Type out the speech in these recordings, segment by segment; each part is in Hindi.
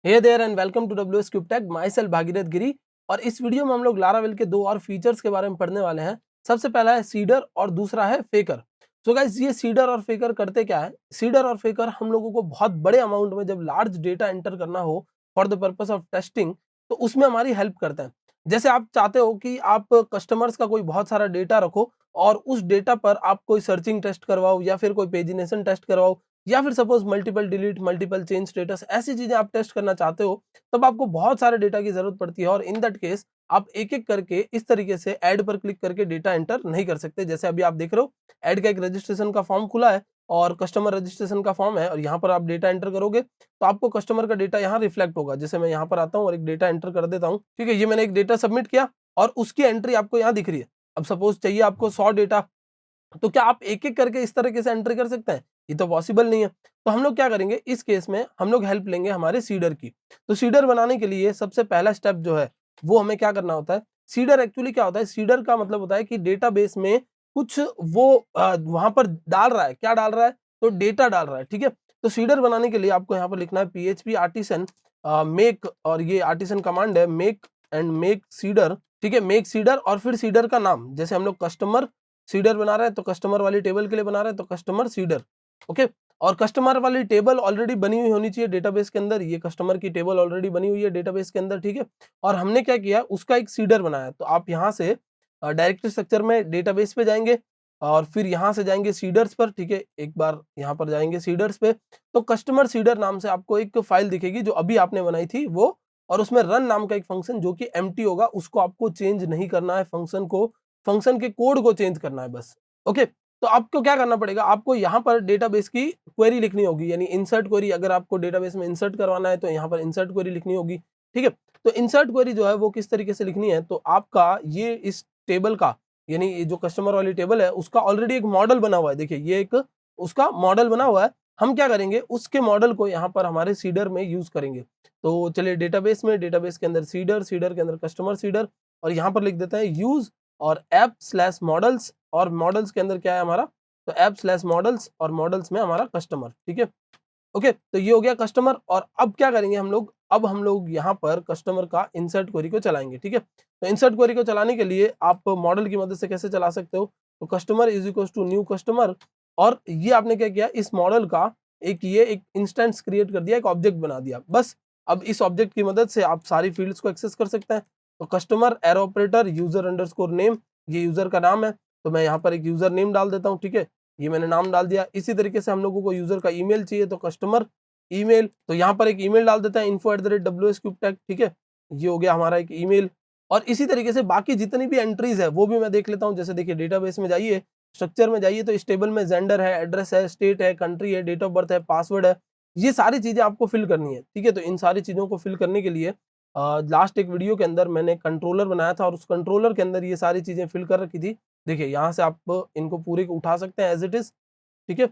Hey there and welcome to WS cube tech. Myself Bhagirath Giri. और इस वीडियो में हम लोग लारावेल के दो और फीचर्स के बारे में पढ़ने वाले हैं। सबसे पहला है सीडर और दूसरा है फेकर। सो गाइस, ये सीडर और फेकर करते क्या है? सीडर और फेकर हम लोगों को बहुत बड़े अमाउंट में जब लार्ज डेटा एंटर करना हो for the purpose of testing, तो उसमें हमारी हेल्प करते हैं। जैसे आप चाहते हो कि आप कस्टमर्स का कोई बहुत सारा डेटा रखो और उस डेटा पर आप कोई सर्चिंग टेस्ट करवाओ या फिर कोई पेजिनेशन टेस्ट करवाओ या फिर suppose multiple delete, multiple change status, ऐसी चीजें आप टेस्ट करना चाहते हो, तब आपको बहुत सारे डेटा की जरूरत पड़ती है। और इन दैट केस आप एक एक करके इस तरीके से ऐड पर क्लिक करके डेटा एंटर नहीं कर सकते। जैसे अभी आप देख रहे हो, ऐड का एक रजिस्ट्रेशन का फॉर्म खुला है और कस्टमर रजिस्ट्रेशन का फॉर्म है, और यहाँ पर आप डेटा एंटर करोगे तो आपको कस्टमर का डेटा यहाँ रिफ्लेक्ट होगा। जैसे मैं यहाँ पर आता हूँ और एक डेटा एंटर कर देता हूँ, ठीक है। ये मैंने एक डेटा सबमिट किया और उसकी एंट्री आपको यहाँ दिख रही है। अब सपोज चाहिए आपको 100 डेटा, तो क्या आप एक एक करके इस तरीके से एंट्री कर सकते हैं? ये तो पॉसिबल नहीं है। तो हम लोग क्या करेंगे, इस केस में हम लोग हेल्प लेंगे हमारे सीडर की। तो सीडर बनाने के लिए सबसे पहला स्टेप जो है वो हमें क्या करना होता है। सीडर एक्चुअली क्या होता है? सीडर का मतलब होता है कि डेटाबेस में कुछ वो वहां पर डाल रहा है। क्या डाल रहा है? तो डेटा डाल रहा है, ठीक है। तो सीडर बनाने के लिए आपको यहाँ पर लिखना है PHP आर्टिसन मेक, और ये आर्टिसन कमांड है, मेक एंड मेक सीडर, ठीक है। मेक सीडर और फिर सीडर का नाम, जैसे हम लोग कस्टमर सीडर बना रहे हैं तो कस्टमर वाली टेबल के लिए बना रहे हैं तो कस्टमर सीडर, ओके। और कस्टमर वाली टेबल ऑलरेडी बनी हुई होनी चाहिए डेटाबेस के अंदर। ये कस्टमर की टेबल ऑलरेडी बनी हुई है डेटाबेस के अंदर, ठीक है। और हमने क्या किया, उसका एक सीडर बनाया। तो आप यहाँ से डायरेक्टरी स्ट्रक्चर में डेटाबेस पे जाएंगे और फिर यहाँ से जाएंगे सीडर्स पर, ठीक है। एक बार यहाँ पर जाएंगे सीडर्स पे, तो कस्टमर सीडर नाम से आपको एक फाइल दिखेगी जो अभी आपने बनाई थी वो, और उसमें रन नाम का एक फंक्शन जो कि एम्प्टी होगा, उसको आपको चेंज नहीं करना है। फंक्शन के कोड को चेंज करना है बस, ओके। तो आपको क्या करना पड़ेगा, आपको यहाँ पर डेटाबेस की क्वेरी लिखनी होगी, यानी इंसर्ट क्वेरी। अगर आपको डेटाबेस में इंसर्ट करवाना है तो यहाँ पर इंसर्ट क्वेरी लिखनी होगी, ठीक है। तो इंसर्ट क्वेरी जो है वो किस तरीके से लिखनी है, तो आपका ये इस टेबल का, यानी ये जो कस्टमर वाली टेबल है उसका ऑलरेडी एक मॉडल बना हुआ है। देखिए, ये एक उसका मॉडल बना हुआ है। हम क्या करेंगे, उसके मॉडल को यहाँ पर हमारे सीडर में यूज करेंगे। तो चलिए, डेटाबेस के अंदर सीडर, सीडर के अंदर कस्टमर सीडर, और यहाँ पर लिख देते हैं यूज और ऐप स्लैश मॉडल्स, और मॉडल्स के अंदर क्या है हमारा, तो ऐप स्लैश मॉडल्स, और मॉडल्स में हमारा कस्टमर, ठीक है। ओके, तो ये हो गया कस्टमर। और अब क्या करेंगे हम लोग, अब हम लोग यहाँ पर कस्टमर का इंसर्ट क्वेरी को चलाएंगे, ठीक है। तो इंसर्ट क्वेरी को चलाने के लिए आप मॉडल की मदद से कैसे चला सकते हो, तो customer is equal to new customer, और ये आपने क्या किया, इस मॉडल का एक इंस्टेंस क्रिएट कर दिया, एक ऑब्जेक्ट बना दिया बस। अब इस ऑब्जेक्ट की मदद से आप सारी फील्ड्स को एक्सेस कर सकते हैं। तो customer arrow operator user underscore name, ये यूजर का नाम है, तो मैं यहाँ पर एक यूजर नेम डाल देता हूँ, ठीक है। ये मैंने नाम डाल दिया। इसी तरीके से हम लोगों को यूजर का ईमेल चाहिए, तो कस्टमर ईमेल, तो यहाँ पर एक ईमेल डाल देता है, info@wscubetech, ठीक है। ये हो गया हमारा एक ईमेल। और इसी तरीके से बाकी जितनी भी एंट्रीज है वो भी मैं देख लेता हूँ। जैसे देखिए, डेटाबेस में जाइए, स्ट्रक्चर में जाइए, तो इस टेबल में जेंडर है, एड्रेस है, स्टेट है, कंट्री है, डेट ऑफ बर्थ है, पासवर्ड है, ये सारी चीजें आपको फिल करनी है, ठीक है। तो इन सारी चीजों को फिल करने के लिए लास्ट एक वीडियो के अंदर मैंने कंट्रोलर बनाया था और उस कंट्रोलर के अंदर ये सारी चीजें फिल कर रखी थी। देखिए, यहाँ से आप इनको पूरे को उठा सकते हैं एज इट इज, ठीक है।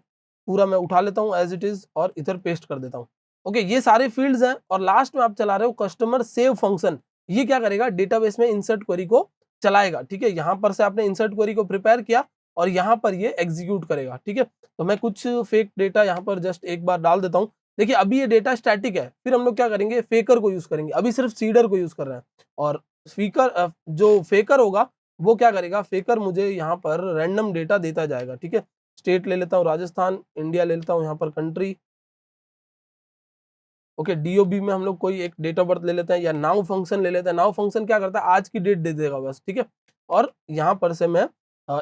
पूरा मैं उठा लेता हूँ एज इट इज और इधर पेस्ट कर देता हूँ, ओके। ये सारे फील्ड्स हैं। और लास्ट में आप चला रहे हो कस्टमर सेव फंक्शन। ये क्या करेगा, डेटाबेस में इंसर्ट क्वेरी को चलाएगा, ठीक है। यहाँ पर से आपने इंसर्ट क्वेरी को प्रिपेयर किया और यहाँ पर ये एग्जीक्यूट करेगा, ठीक है। तो मैं कुछ फेक डेटा यहाँ पर जस्ट एक बार डाल देता हूँ। देखिए, अभी ये डेटा स्टैटिक है, फिर हम लोग क्या करेंगे, फेकर को यूज करेंगे। अभी सिर्फ सीडर को यूज कर रहे हैं, और स्पीकर जो फेकर होगा वो क्या करेगा, फेकर मुझे यहाँ पर रैंडम डेटा देता जाएगा, ठीक है। स्टेट ले लेता हूँ राजस्थान, इंडिया ले लेता हूँ यहाँ पर कंट्री, ओके। डीओबी में हम लोग कोई एक डेट ऑफ बर्थ ले लेते हैं, या नाउ फंक्शन ले लेते हैं। नाउ फंक्शन क्या करता है, आज की डेट दे देगा बस, ठीक है। और यहाँ पर से मैं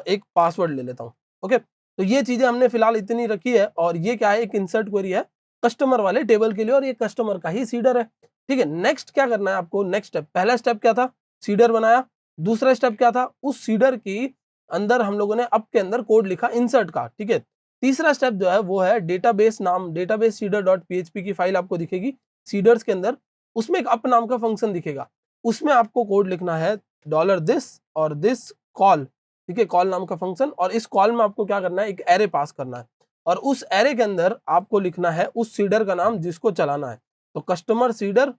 एक पासवर्ड ले लेता हूँ, ओके। तो ये चीजें हमने फिलहाल इतनी रखी है, और ये क्या है, एक इंसर्ट क्वेरी है कस्टमर वाले टेबल के लिए, और ये कस्टमर का ही सीडर है, ठीक है। नेक्स्ट क्या करना है आपको, नेक्स्ट स्टेप, पहला स्टेप क्या था, सीडर बनाया। दूसरा स्टेप क्या था, उस सीडर की अंदर हम लोगों ने अब के अंदर कोड लिखा इंसर्ट का, ठीक है। तीसरा स्टेप जो है वो है डेटाबेस नाम, डेटाबेस सीडर डॉट पीएचपी की फाइल आपको दिखेगी सीडर्स के अंदर, उसमें एक अप नाम का फंक्शन दिखेगा, उसमें आपको कोड लिखना है $this और दिस कॉल, ठीक है, कॉल नाम का फंक्शन। और इस कॉल में आपको क्या करना है, एक एरे पास करना है, और उस एरे के अंदर आपको लिखना है उस सीडर का नाम जिसको चलाना है। तो कस्टमर सीडर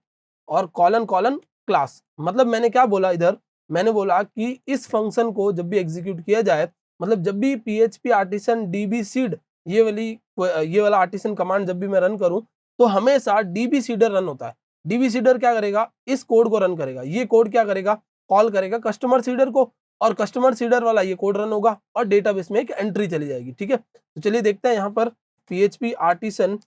और कॉलन कॉलन क्लास, मतलब मैंने क्या बोला इधर, मैंने बोला कि इस फंक्शन को जब भी एग्जीक्यूट किया जाए, मतलब जब भी PHP आर्टिसन DB सीड, ये वाला आर्टिसन कमांड जब भी मैं रन करूं, तो हमेशा DB सीडर रन होता है। डीबी सीडर क्या करेगा, इस कोड को रन करेगा। ये कोड क्या करेगा, कॉल करेगा कस्टमर सीडर को, और कस्टमर सीडर वाला ये कोड रन होगा और डेटाबेस में एक एंट्री चली जाएगी। ठीक है, तो चलिए देखते हैं यहाँ पर PHP आर्टिसन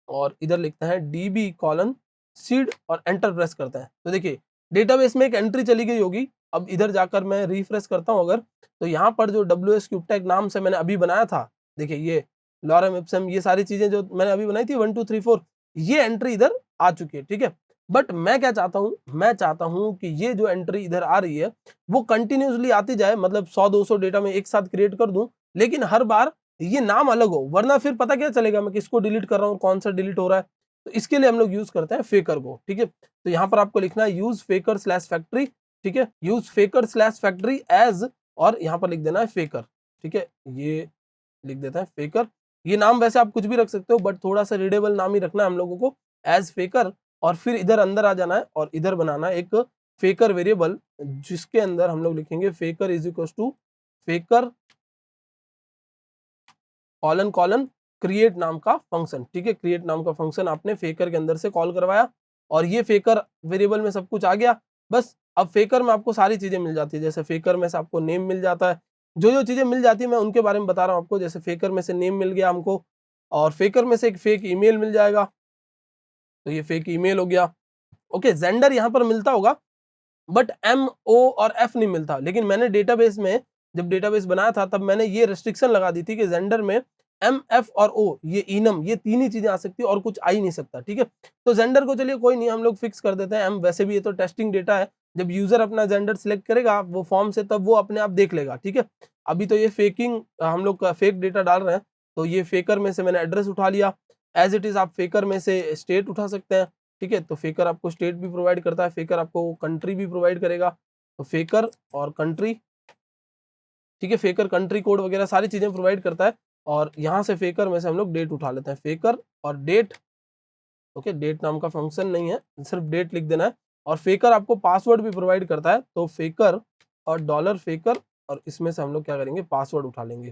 और इधर लिखते हैं DB:seed और एंटर प्रेस करते हैं। तो देखिए डेटाबेस में एक एंट्री चली गई होगी। अब इधर जाकर मैं रिफ्रेश करता हूं अगर, तो यहाँ पर जो WS क्यूबटैग नाम से मैंने अभी बनाया था, देखिए ये लॉरम इप्सम, ये सारी चीजें जो मैंने अभी बनाई थी 1 2 3 4, ये एंट्री इधर आ चुकी है। ठीक है, बट मैं क्या चाहता हूँ, मैं चाहता हूँ कि ये जो एंट्री इधर आ रही है वो कंटिन्यूसली आती जाए, मतलब 100-200 डेटा में एक साथ क्रिएट कर दूं, लेकिन हर बार ये नाम अलग हो, वरना फिर पता क्या चलेगा मैं किसको डिलीट कर रहा हूँ, कौन सा डिलीट हो रहा है। तो इसके लिए हम लोग यूज करते हैं फेकर को। ठीक है, तो यहाँ पर आपको लिखना है यूज फेकर स्लैश फैक्ट्री। ठीक है, use faker slash factory as, और यहाँ पर लिख देना है फेकर। ठीक है, ये लिख देता है फेकर। ये नाम वैसे आप कुछ भी रख सकते हो, बट थोड़ा सा रीडेबल नाम ही रखना है हम लोगों को, एज फेकर। और फिर इधर अंदर आ जाना है और इधर बनाना है एक फेकर वेरिएबल, जिसके अंदर हम लोग लिखेंगे faker is equal to faker colon colon create नाम का फंक्शन। ठीक है, क्रिएट नाम का फंक्शन आपने फेकर के अंदर से कॉल करवाया और ये फेकर वेरिएबल में सब कुछ आ गया। बस अब फेकर में आपको सारी चीजें मिल जाती है, जैसे फेकर में से आपको नेम मिल जाता है, जो जो चीजें मिल जाती है मैं उनके बारे में बता रहा हूँ आपको। जैसे फेकर में से नेम मिल गया हमको, और फेकर में से एक फेक ईमेल मिल जाएगा, तो ये फेक ईमेल हो गया। ओके, जेंडर यहाँ पर मिलता होगा, बट MO और F नहीं मिलता। लेकिन मैंने डेटाबेस में जब डेटाबेस बनाया था तब मैंने ये रेस्ट्रिक्शन लगा दी थी कि जेंडर में M, F और O, ये इनम, ये तीन ही चीजें आ सकती है और कुछ आ ही नहीं सकता। ठीक है, तो जेंडर को चलिए कोई नहीं, हम लोग फिक्स कर देते हैं M। वैसे भी ये तो टेस्टिंग डेटा है, जब यूजर अपना जेंडर सिलेक्ट करेगा वो फॉर्म से, तब वो अपने आप देख लेगा। ठीक है, अभी तो ये फेकिंग, हम लोग का फेक डेटा डाल रहे हैं, तो ये फेकर में से मैंने एड्रेस उठा लिया। एज इट इज आप फेकर में से स्टेट उठा सकते हैं। ठीक है, तो फेकर आपको स्टेट भी प्रोवाइड करता है, फेकर आपको कंट्री भी प्रोवाइड करेगा, तो फेकर और कंट्री। ठीक है, फेकर कंट्री कोड वगैरह सारी चीजें प्रोवाइड करता है। और यहाँ से फेकर में से हम लोग डेट उठा लेते हैं, फेकर और डेट। ओके, डेट नाम का फंक्शन नहीं है, सिर्फ डेट लिख देना है। और फेकर आपको पासवर्ड भी प्रोवाइड करता है, तो फेकर और $फेकर, और इसमें से हम लोग क्या करेंगे, पासवर्ड उठा लेंगे।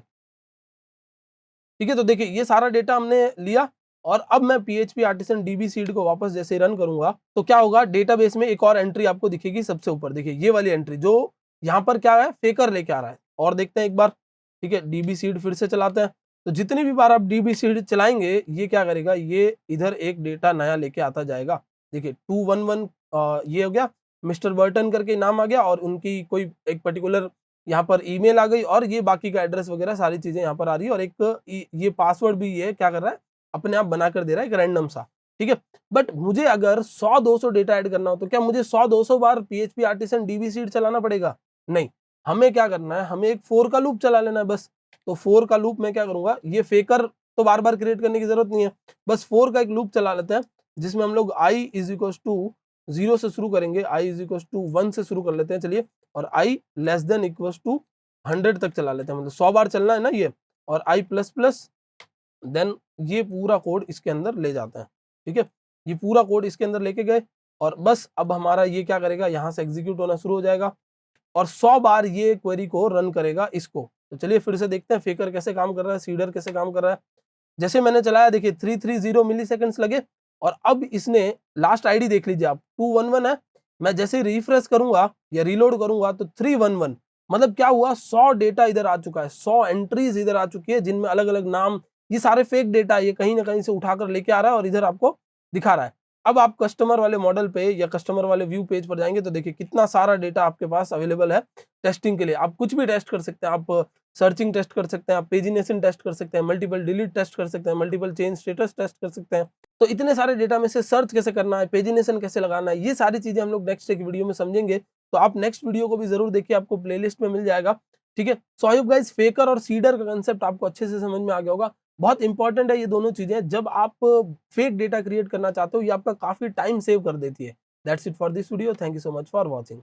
ठीक है, तो देखिए ये सारा डेटा हमने लिया, और अब मैं PHP आर्टिसन DB सीड को वापस जैसे रन करूंगा तो क्या होगा, डेटाबेस में एक और एंट्री आपको दिखेगी सबसे ऊपर। देखिए ये वाली एंट्री जो यहाँ पर क्या है, फेकर लेके आ रहा है। और देखते हैं एक बार। ठीक है, DB सीड फिर से चलाते हैं, तो जितनी भी बार आप DB सीड चलाएंगे ये क्या करेगा, ये इधर एक डेटा नया लेके आता जाएगा। देखिए 211 ये हो गया, मिस्टर बर्टन करके नाम आ गया, और उनकी कोई एक पर्टिकुलर यहाँ पर ईमेल आ गई, और ये बाकी का एड्रेस वगैरह सारी चीजें यहाँ पर आ रही है, और एक ये पासवर्ड भी ये क्या कर रहा है, अपने आप बना कर दे रहा है, एक रैंडम सा। ठीक है, बट मुझे अगर 100-200 डेटा ऐड करना हो तो क्या मुझे 100-200 बार PHP आर्टिसन DB सीड चलाना पड़ेगा? नहीं, हमें क्या करना है, हमें एक फोर का लूप चला लेना है बस। तो फोर का लूप मैं क्या करूंगा, ये फेकर तो बार बार क्रिएट करने की जरूरत नहीं है, बस फोर का एक लूप चला लेते हैं, जिसमें हम लोग i इज इक्वल टू 0 से शुरू करेंगे, i इज इक्वल टू 1 से शुरू कर लेते हैं चलिए, और i less than equal to 100 तक चला लेते हैं, मतलब 100 बार चलना है ना ये, और i प्लस प्लस देन ये पूरा कोड इसके अंदर ले जाते हैं। ठीक है, ये पूरा कोड इसके अंदर लेके गए, और बस अब हमारा ये क्या करेगा, यहाँ से एग्जीक्यूट होना शुरू हो जाएगा, और 100 बार ये क्वेरी को रन करेगा इसको। तो चलिए फिर से देखते हैं फेकर कैसे काम कर रहा है, सीडर कैसे काम कर रहा है। जैसे मैंने चलाया देखिए 330 मिली सेकेंड्स लगे, और अब इसने लास्ट आईडी देख लीजिए आप, 211 है। मैं जैसे रिफ्रेश करूंगा या रीलोड करूंगा तो 311, मतलब क्या हुआ, 100 डेटा इधर आ चुका है, 100 एंट्रीज इधर आ चुकी है, जिनमें अलग अलग नाम, ये सारे फेक डेटा ये कहीं ना कहीं से उठाकर लेके आ रहा है और इधर आपको दिखा रहा है। अब आप कस्टमर वाले मॉडल पे या कस्टमर वाले व्यू पेज पर जाएंगे तो देखिए कितना सारा डेटा आपके पास अवेलेबल है टेस्टिंग के लिए। आप कुछ भी टेस्ट कर सकते हैं, आप सर्चिंग टेस्ट कर सकते हैं, आप पेजिनेशन टेस्ट कर सकते हैं, मल्टीपल डिलीट टेस्ट कर सकते हैं, मल्टीपल चेंज स्टेटस टेस्ट कर सकते हैं। तो इतने सारे डेटा में से सर्च कैसे करना है, पेजिनेशन कैसे लगाना है, ये सारी चीजें हम लोग नेक्स्ट एक वीडियो में समझेंगे। तो आप नेक्स्ट वीडियो को भी जरूर देखिए, आपको प्लेलिस्ट में मिल जाएगा। ठीक है, सो आई होप गाइस फेकर और सीडर का कंसेप्ट आपको अच्छे से समझ में आ गया होगा। बहुत इंपॉर्टेंट है ये दोनों चीजें, जब आप फेक डेटा क्रिएट करना चाहते हो, ये आपका काफी टाइम सेव कर देती है। That's it for this video, thank you so much for watching.